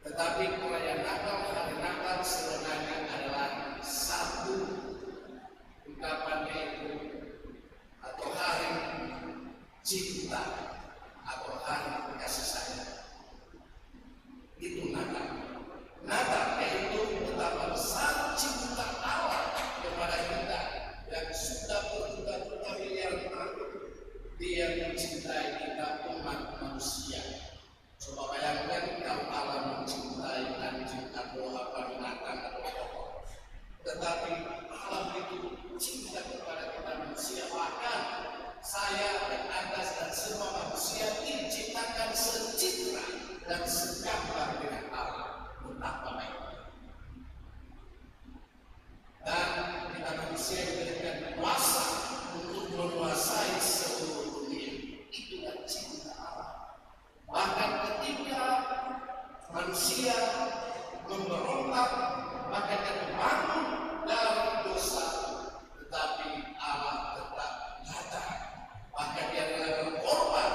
Tetapi perayaan Natal, hari Natal sebenarnya adalah satu cinta atau hari kasih sayang. Itu Natal. Natal yaitu betapa besar cinta Allah kepada kita yang sudah berjuta-juta miliar tahun. Dia mencintai kita umat manusia. Coba bayangkan kalau Allah mencintai anjing atau binatang atau pokok. Tetapi Allah itu cinta kepada kita manusia. Bahkan saya dan Anda dan semua manusia diciptakan secitra dan segambar dengan Allah. Betapa baiknya. Dan kita manusia diberikan kuasa untuk menguasai seluruh dunia. Itulah cinta Allah. Bahkan ketika manusia memberontak, bahkan terbangun dari dosa, tetapi Allah tetap datang. Bahkan dia rela berkorban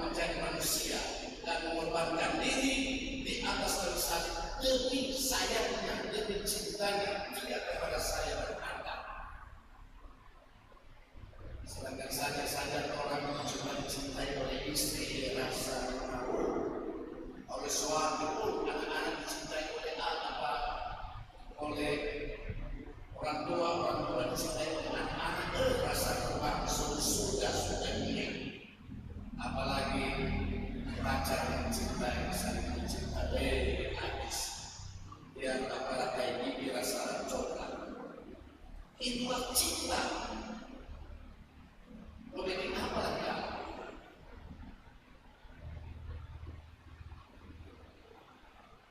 menjadi manusia dan mengorbankan diri di atas kayu salib demi sayangnya, demi cintanya dia kepada saya dan Anda. Sedangkan saja orang cuma dicintai oleh istri, rasa malu, oleh suami pun, anak-anak dicintai oleh anak, oleh orang tua dicintai oleh anak-anak, rasa terbang surga dunia. Apalagi pacar mencintai, saling mencintai habis. Dia apalagi kayak gigi rasa coklat. Itulah cinta. Boleh apa lagi?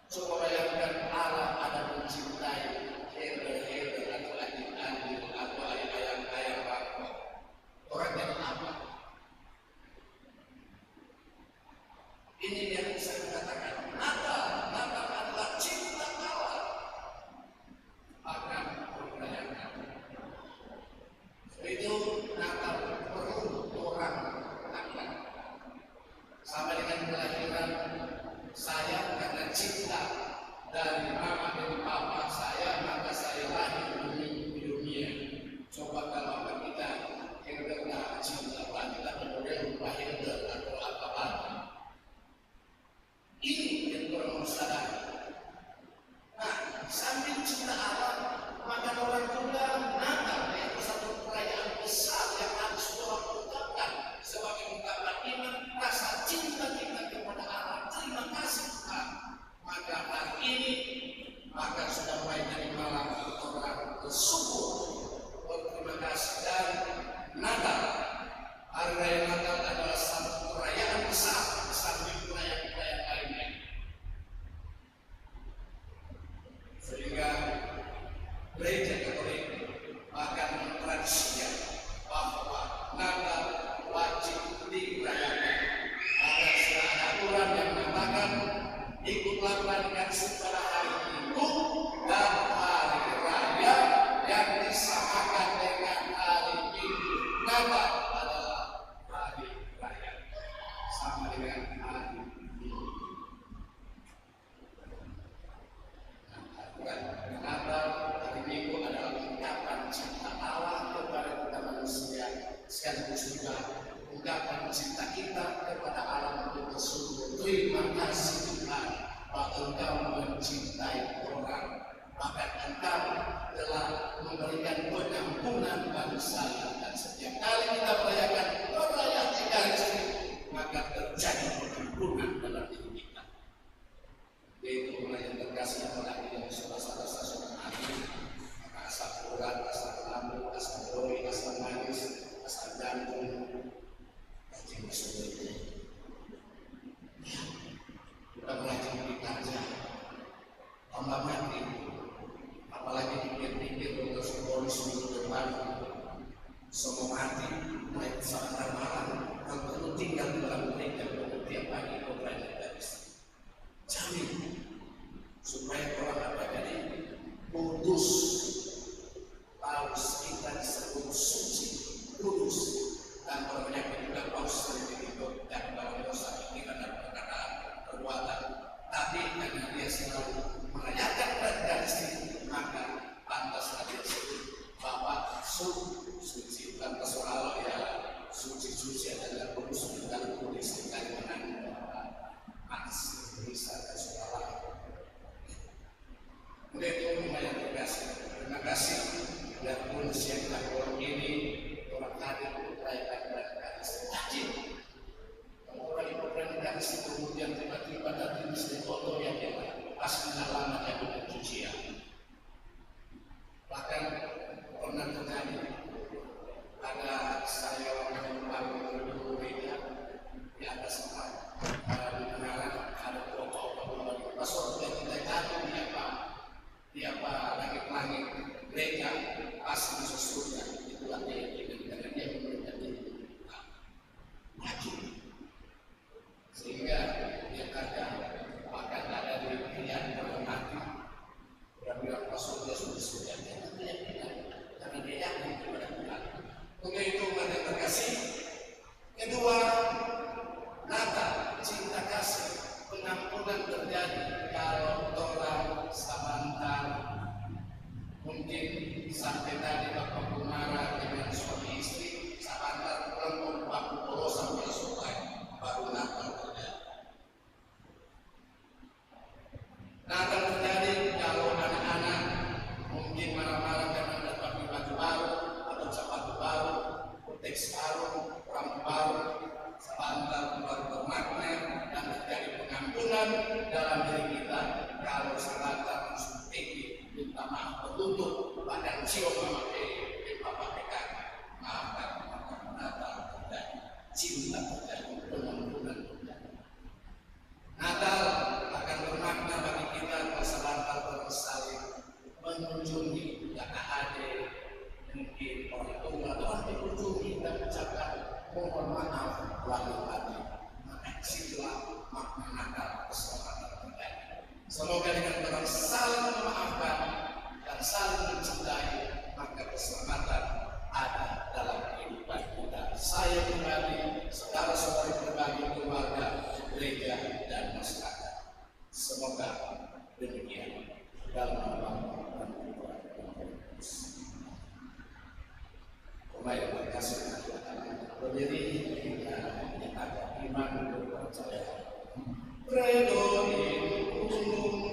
Coba bayangkan Allah ada mencintai Hebel atau adik-adik atau ayah-ayah bapak. Orang yang apa? Ini yang saya katakan. Natal adalah cinta Allah. Akan membayangkan. Itu Natal perlu orang lakukan. Sama dengan kelahiran saya karena cinta dari mama dan papa saya, maka saya lahir di dunia. Coba kalau kita yang kena cinta kita kemudian lahir atau apa. Ini yang kurang sadar. Nah, sambil cinta Allah, maka orang juga Natal yaitu satu perayaan besar yang harus orang ucapkan sebagai ungkapan iman, rasa cinta kita kepada Allah. Terima kasih Tuhan. Maka hari ini, maka sudah mulai dari malam orang bersyukur, berterima kasih. Dan Natal, hari raya Natal adalah satu perayaan besar sambil perayaan lainnya. Sehingga gereja Katolik bahkan mentradisikan bahwa Natal wajib dirayakan. Ada aturan yang mengatakan ikutlah merayakan secara hari Minggu dan hari raya yang disamakan dengan hari Minggu. Natal adalah hari raya sama dengan hari Minggu. Natal hari Minggu adalah ungkapan cinta Allah kepada kita manusia, sekaligus juga ungkapan cinta kita kepada Allah untuk bersyukur. Terima kasih Tuhan bahwa Engkau mencintai orang, bahkan Engkau telah memberikan pengampunan bagi saya. Dan setiap kali kita merayakan perayaan Ekaristi, maka terjadi pengampunan dalam hidup kita. Yaitu yang terkasih apalagi yang saudara-saudara stasiun hati, maka asal urat, asal lambung, asal doi, asal manis, asal jantung, yang seperti ini. Kita belajar kerja, tambah mati, apalagi pikir-pikir untuk simbolis minggu depan, semua mati, naik saat malam, kalau perlu tinggal di dalam gereja, tiap pagi kau belajar dari sini. Jamin supaya orang apa jadi kudus, paus kita disebut suci, kudus, dan orang yang juga paus sendiri itu dan bahwa dosa ini karena perkataan perbuatan. Tapi karena dia selalu merayakan tradisi, maka pantaslah dia disebut bahwa suci, tanpa soal ya suci-suci adalah kudus dan kudus dengan aksi bisa dan segala. Udah itu lumayan terima kasih biarpun siapkan orang ini orang hadir merayakan hadis wajib. Orang itu hadis kemudian tiba-tiba datang di foto yang pas pengalaman yang pencucian. Bahkan pernah terjadi ada saya membangun gereja di atas di menara ada pokok pastor yang kita tahu dia langit-langit gereja pasti masuk surga itu artinya karena dia menjadi maju sehingga dia kata akan ada di pilihan orang mati bilang pastor dia sudah surga karena dia yakin kepada Tuhan. Untuk itu mari terkasih. Kedua, Natal, cinta kasih, pengampunan terjadi kalau orang sebentar mungkin sampai tadi bapak marah dengan suami istri, sebentar pulang bapak bolos sampai selesai baru Natal terjadi. Natal terjadi kalau anak-anak mungkin marah-marah karena dapat baju baru atau sepatu baru, teks baru, rambut baru, sebentar baru bermakna dan terjadi pengampunan dalam diri kita. Kalau sebentar langsung minta maaf berlutut, bahkan cium memakai bapak pegang, maafkan Natal terjadi, cinta terjadi, pengampunan terjadi. Natal akan bermakna bagi kita sebentar saling mengunjungi kakak adik, mungkin orang tua atau dikunjungi dan ucapkan mohon maaf lahir batin. Maka itulah makna Natal keselamatan terjadi. Semoga dengan orang saling memaafkan dan saling mencintai, maka keselamatan ada dalam kehidupan kita. Saya pribadi, saudara-saudari pribadi, keluarga, gereja dan masyarakat. Semoga demikian dalam nama dan Tuhan. Kembali berkasih berdiri kita ada iman berpercaya. Credo in unum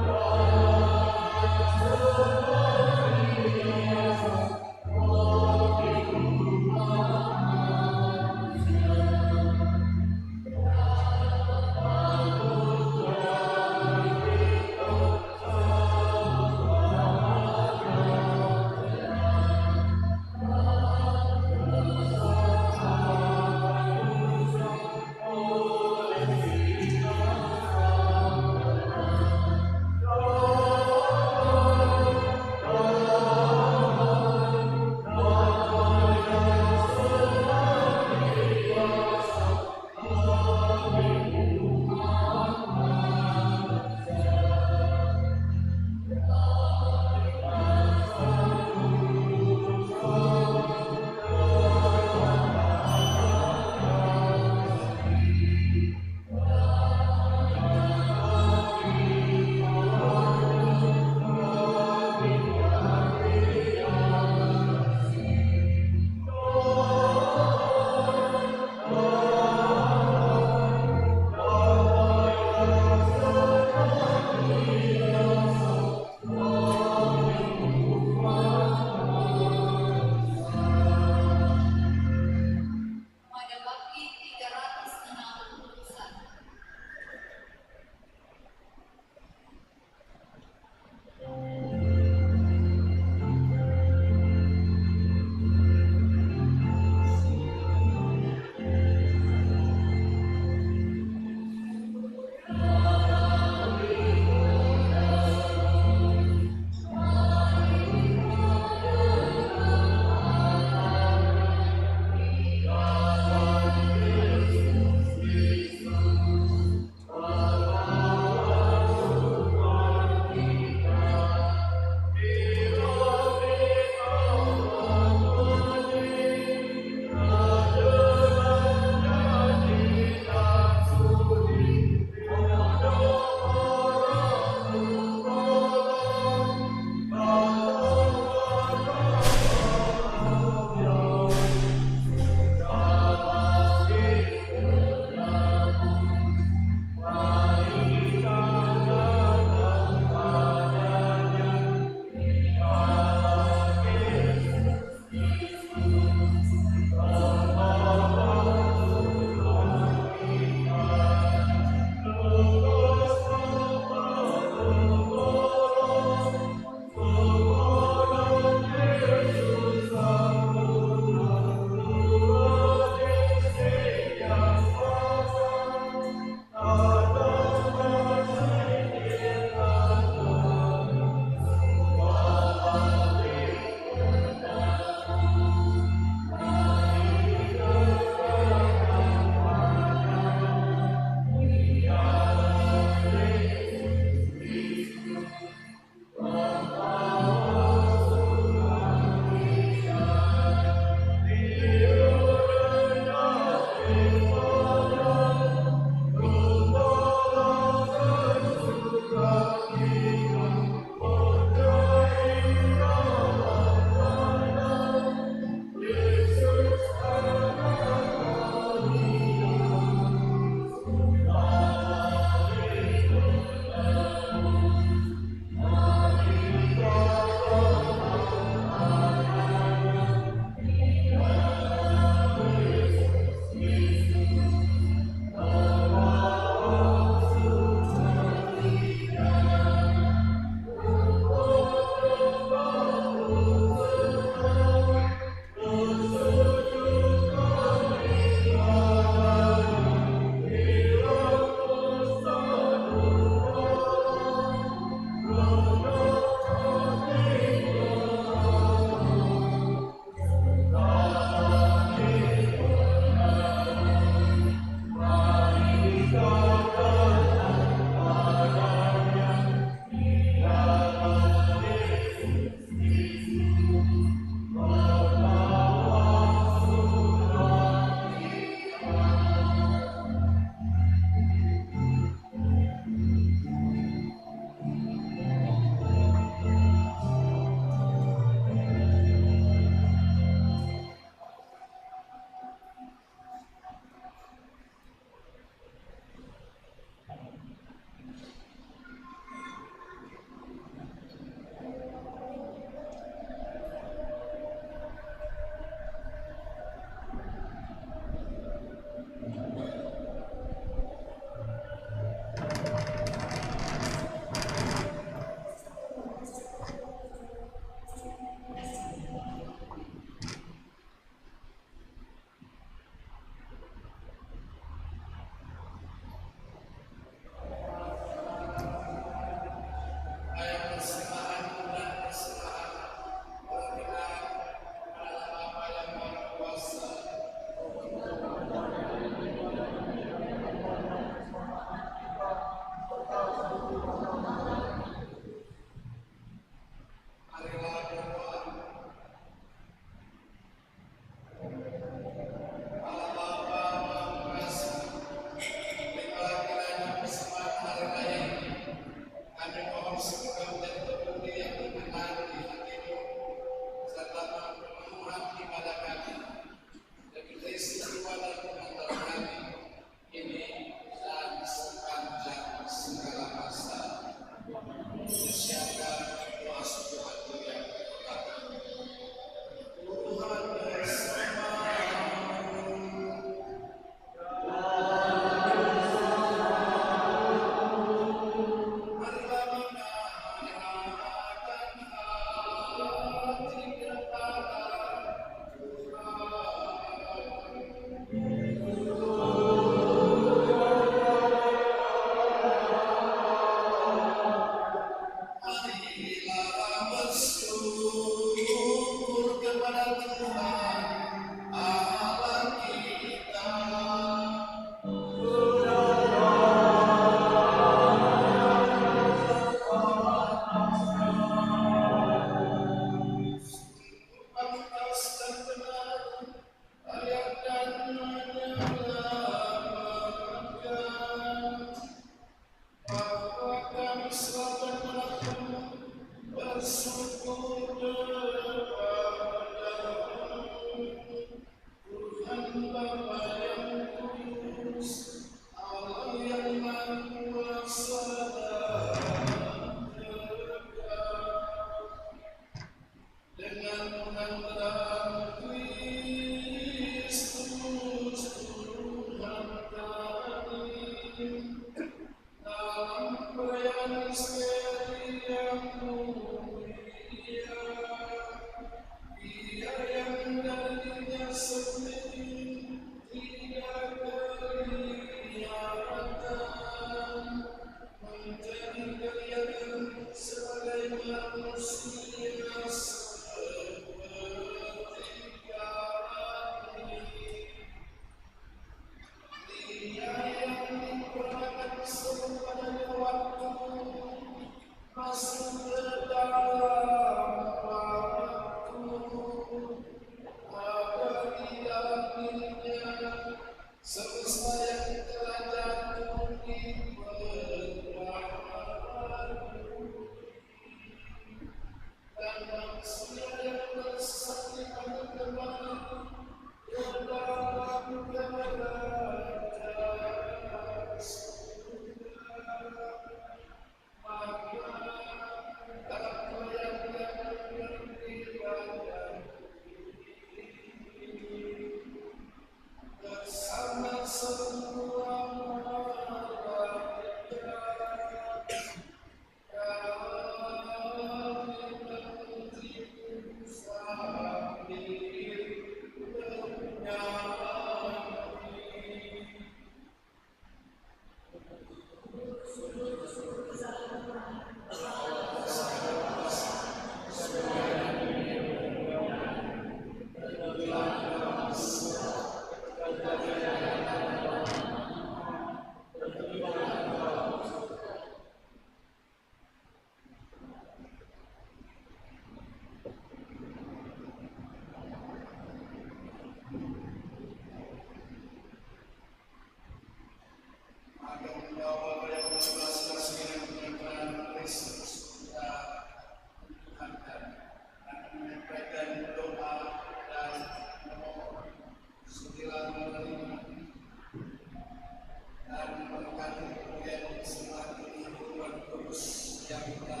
yang kita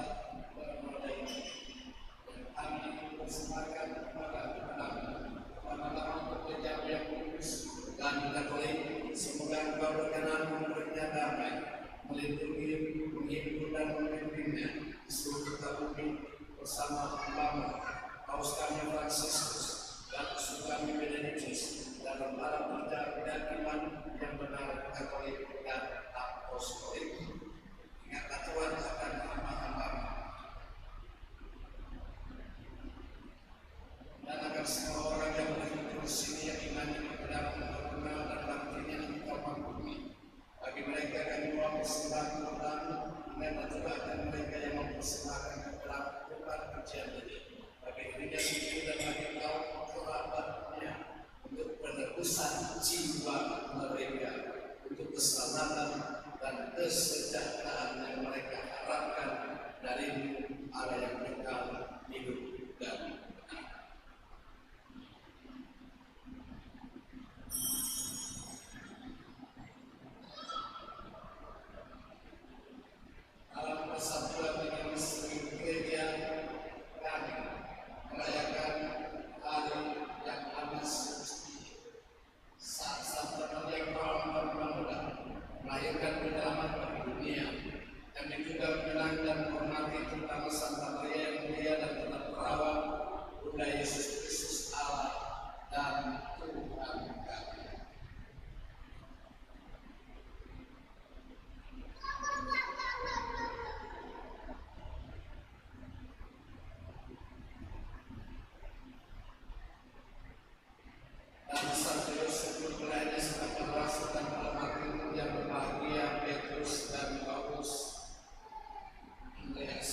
memadai. Dan kami persembahkan kepada gereja yang kudus dan Katolik, semoga Engkau berkenan memberinya damai, melindungi, menghibur dan memimpinnya di seluruh bumi bersama Bapa, Paus kami Fransiskus dan Uskup kami Benediktus dalam para pekerja iman yang benar Katolik dan Apostolik. Ingatlah Tuhan akan hamba-hamba-Mu, dan agar semua orang yang berhidup di sini yang imannya benar mengenal dan baktinya Engkau mampuni. Bagi mereka yang mau persembahan pertama, ingatlah Tuhan dan mereka yang mempersembahkan kebenaran pujian ini. Bagi dirinya sendiri dan bagi kaum kerabatnya, untuk penebusan jiwa mereka, untuk keselamatan dan kesejahteraan yang mereka harapkan dari Allah yang kekal, hidup dan benar. Dalam persatuan dengan seluruh gereja, kami merayakan hari yang amat suci, saat Sang Penasehat Muhammad melahirkan penyelamat bagi dunia. Kami juga mengenang dan menghormati terutama Santa Maria yang mulia dan tetap perawat Bunda Yesus Kristus Allah dan Tuhan kami. Dan sampai sebelum belajar sedang berasa dan malam yang berbahagia Petrus dan Paulus, Andreas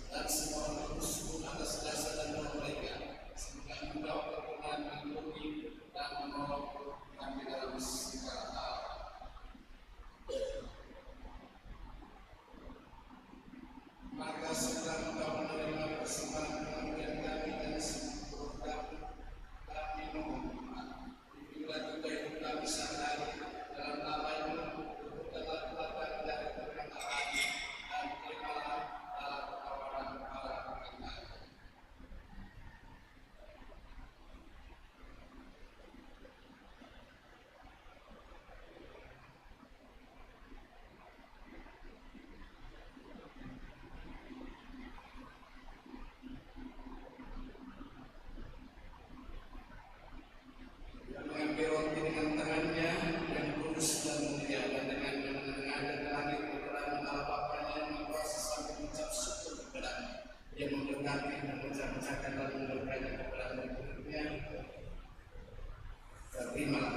dan semua orang kudus atas jasa dan doa mereka. Semoga Engkau berkenan melindungi dan menolong kami dalam segala hal. Maka setelah Engkau menerima persembahan kematian kami dan semua kami mohon bila juga hidup kami sehari dalam nama-Mu, berkatalah Tuhan dari perkataan dan terimalah dalam tawaran para pengingat. Mengambil roti dengan tangannya yang kudus dan mulia, dan dengan menengadahkan langit kebenaran Allah Bapanya yang berkuasa sampai mengucap syukur kepada-Mu. Dia memberkati dan mencah-cahkan dan memberikannya kepada murid-muridnya. Terimalah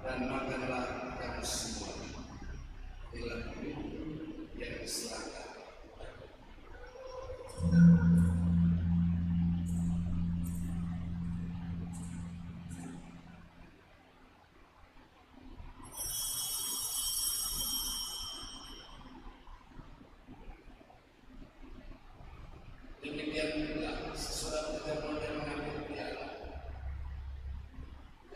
dan makanlah kamu semua. Inilah tubuhku yang diserahkan. Demikian pula sesudah perjamuan dan mengambil piala,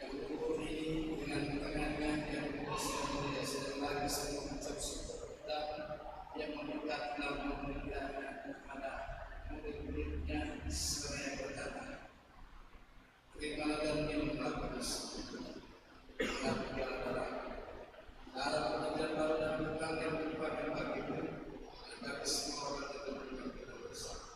yang luhur ini dengan tangannya yang kudus dan mulia, sedang lagi saya mengucap syukur dan yang memberkati dan memberikannya kepada murid-muridnya seraya berkata, terimalah dan minumlah kami semua. Inilah piala darah perjanjian baru dan kekal yang dipakai bagimu, agar semua orang tetap dengan kita bersama.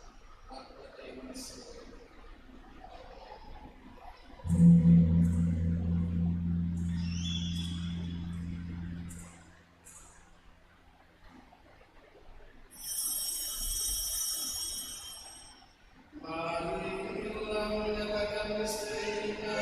Marilah menyatakan misteri kita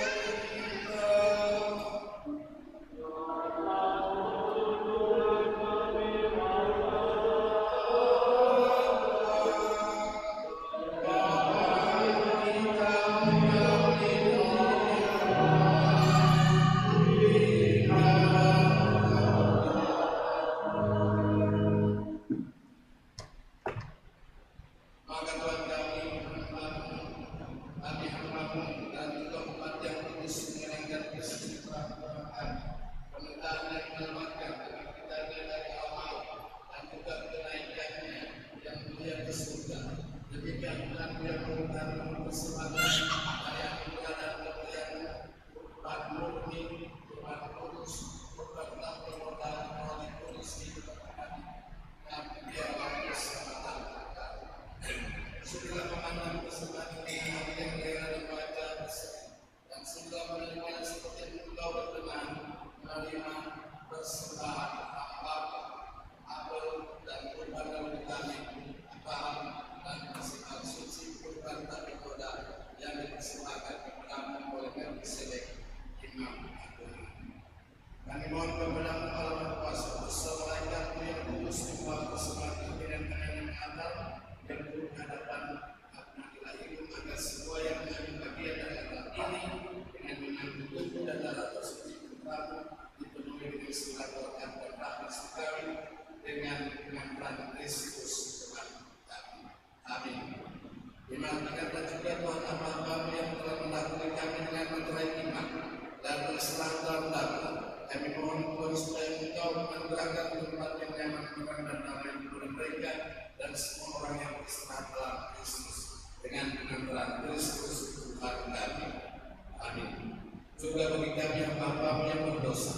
menganugerahkan tempat yang nyaman, tenang dan damai kepada mereka dan semua orang yang beristirahat dalam Kristus dengan pengampunan Kristus Tuhan kami. Amin. Juga bagi kami yang Bapa yang berdosa,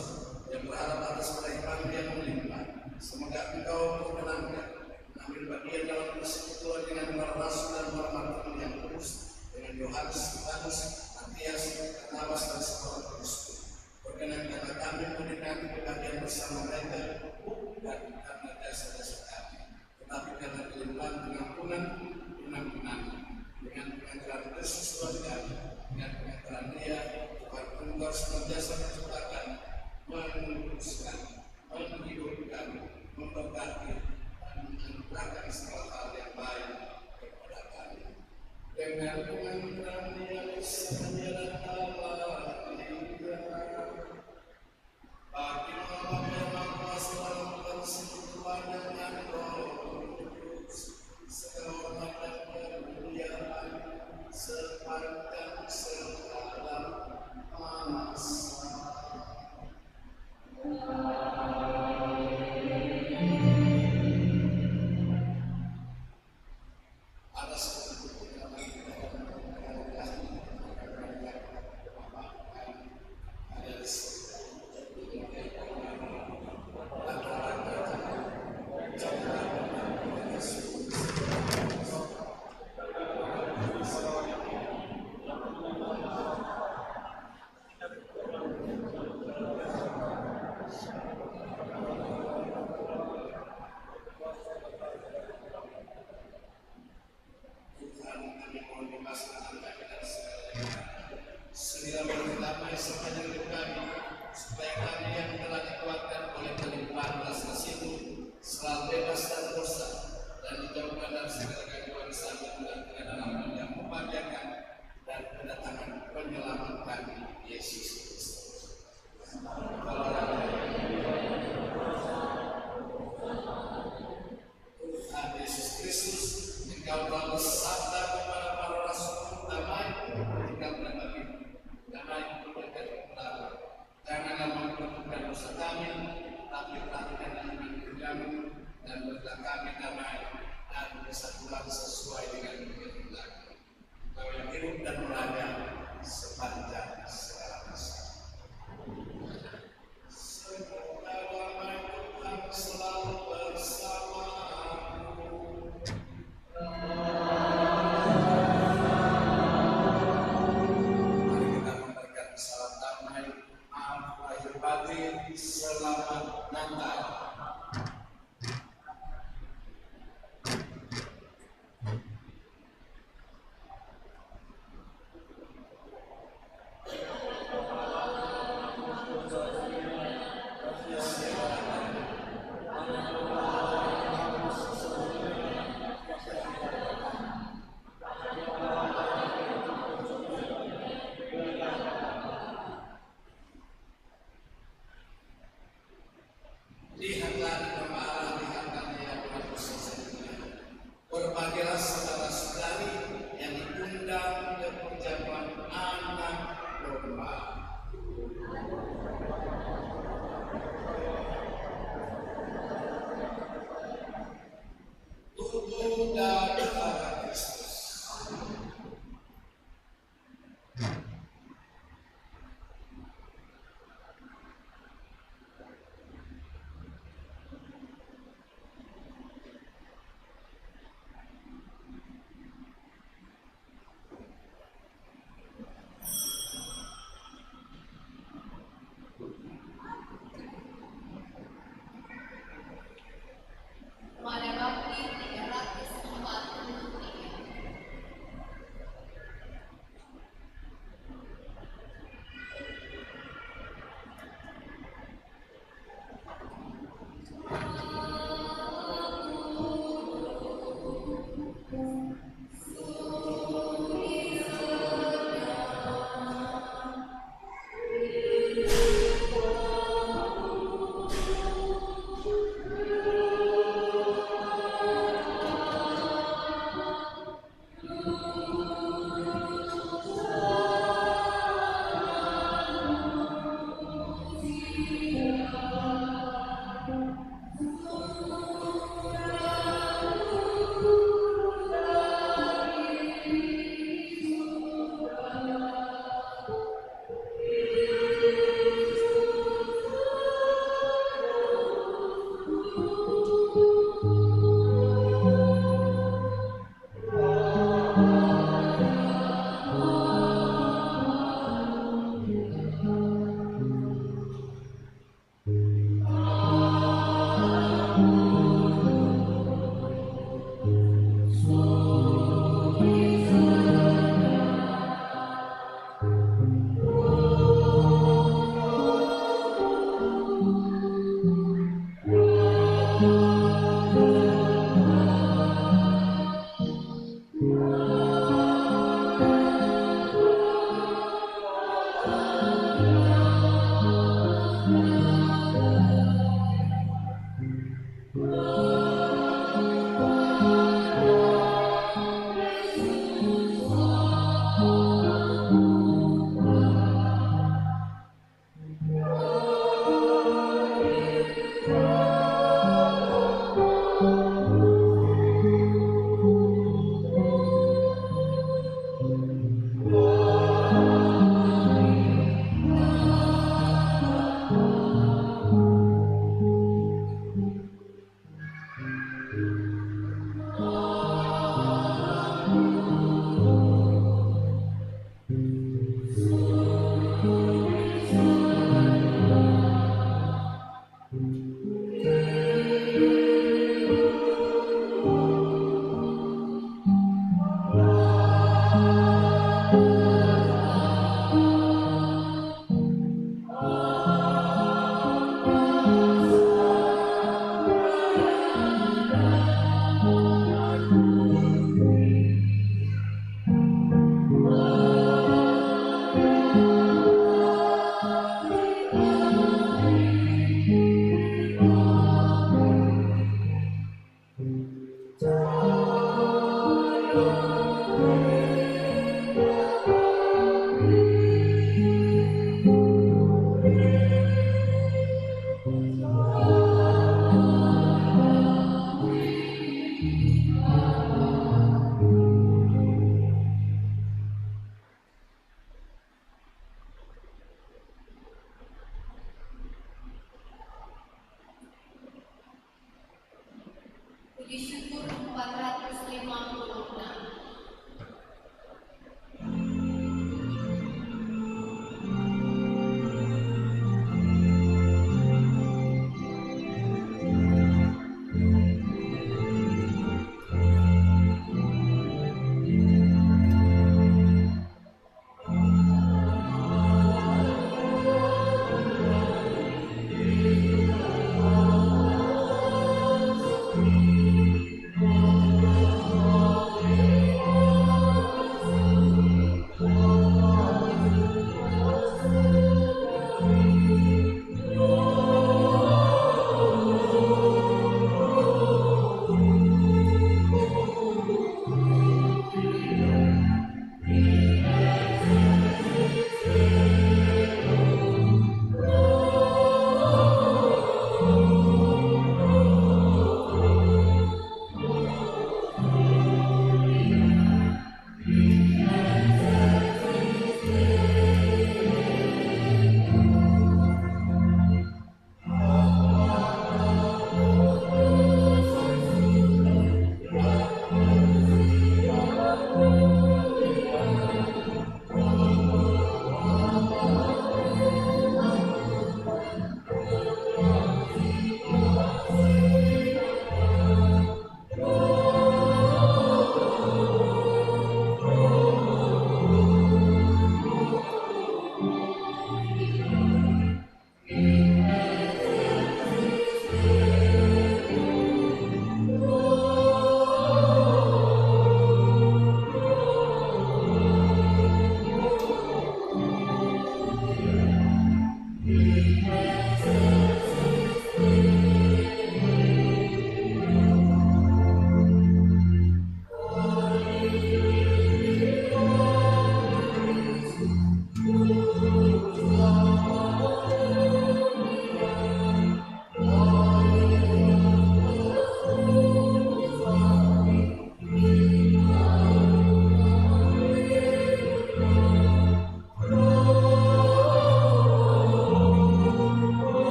yang berharap atas kebaikan yang melimpah, semoga Engkau perkenankan mengambil bagian dalam persekutuan dengan para rasul dan para martir yang kudus, dengan Yohanes, Stefanus, Matias, Barnabas dan semua kudus. Perkenankanlah kami menikmati kebahagiaan bersama mereka, bukan karena jasa-jasa kami, tetapi karena kelimpahan pengampunan, dengan pengajaran Kristus Tuhan kami, dengan pengajaran Dia, Tuhan Engkau senantiasa menciptakan, menuruskan, menghidupkan, memberkati, dan menganugerahkan segala hal yang baik kepada kami. Dengan pengajaran Dia sedia dan Allah, bagi Allah yang Maha Kuasa dalam persekutuan dengan Roh Kudus, segala hormat dan kemuliaan sepanjang segala masa. Selamat Natal.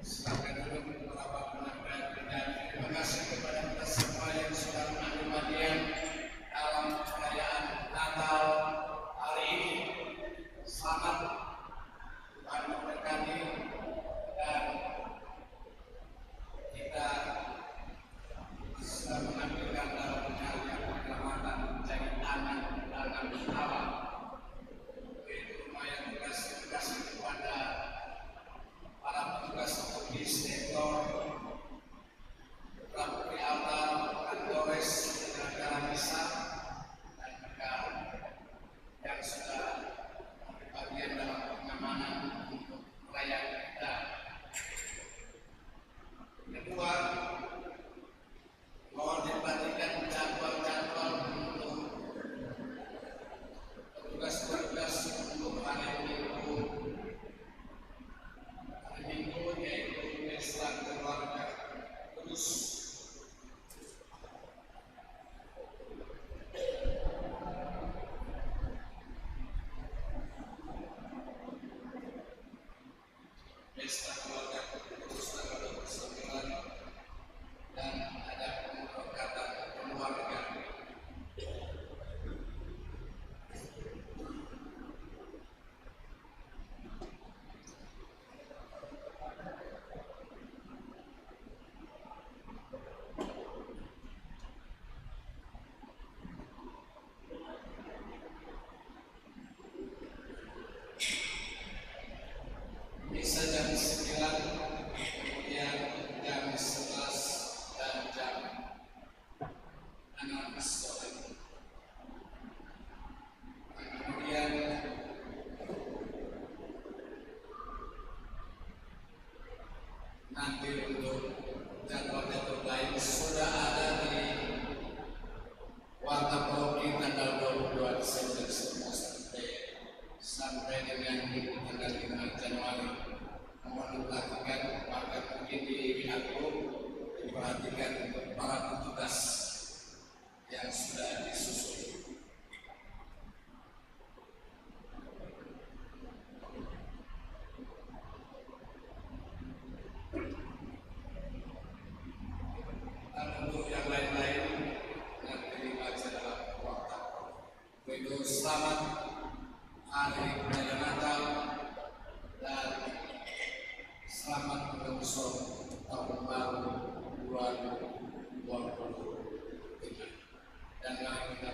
Silakan dulu para penonton dan terima kasih kepada kita semua yang sudah mengambil bagian dalam perayaan Natal hari ini. Selamat, Tuhan memberkati, dan kita sudah menampilkan dalam karya penyelamatan menjadi anak dalam Allah. Itu lumayan tugas kepada para petugas di sektor Rabu di altar, kantores, penyelenggara misa, dan juga yang sudah bagian dalam pengamanan untuk perayaan kita. Kedua, mohon diperhatikan jadwal-jadwal untuk petugas-petugas untuk hari Minggu. Hari Minggu yaitu Pesta Keluarga Kudus. Pesta Keluarga Kudus tanggal 29 dan ada pemberkatan keluarga. Bisa jam 9, kemudian jam 11 dan jam 6 sore. Kemudian nanti untuk jadwal-jadwal lain sudah ada di Warta Progi tanggal 22 Desember sampai dengan tanggal 5 Januari. Mohon diperhatikan, bahkan mungkin di aku diperhatikan untuk para petugas yang sudah disusun. Dan untuk yang lain-lain nanti dibaca dalam waktu. Begitu, selamat Hari Raya Natal dan selamat menyongsong tahun baru 2023. Dan mari kita